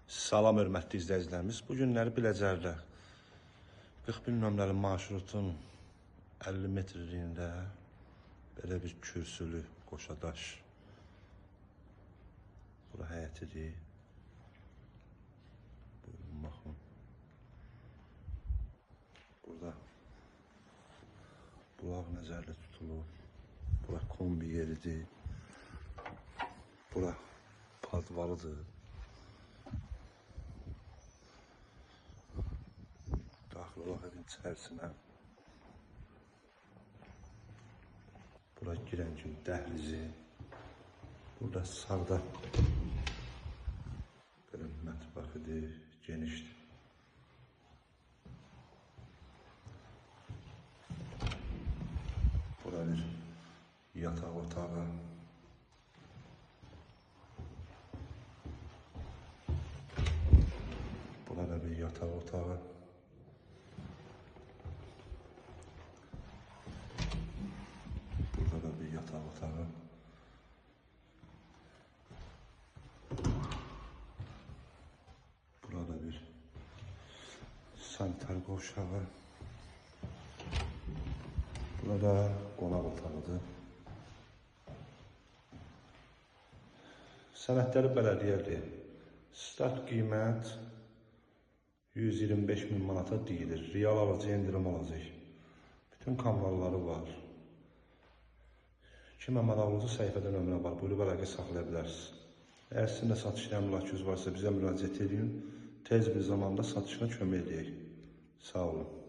Salam hörmətli izləyicilərimiz. Bu günləri Biləcərdə 41 nömrəli marşrutun 50 metrliyində belə bir kürsülü qoşadaş. Bura həyətidir. Buyurun, baxın. Burada bulaq nəzərdə tutulur. Bura kombi yeridir. Bura padvarıdır. Daxil olaq evin içərisinə. Bura girən gün dəhlizi. Burada sağda belə mətbəxidir, genişdir. Bura bir yataq otağı. Burada bir yataq otağı. Burada da bir yataq otağı. Burada bir sanitar qovşağı. Burada qonaq otağıdır. Sənədləri bələdiyyədir. Start qiymət 125 min manata deyilir. Real alıcı endirim olacaq. Bütün kanalları var. Kimə maraqlıdır, səhifədə nömrə var. Buyurub əlaqə saxlaya bilərsiniz. Əgər sizin də satışla əmlakınız varsa bizə müraciət edin. Tez bir zamanda satışına kömək edək. Sağ olun.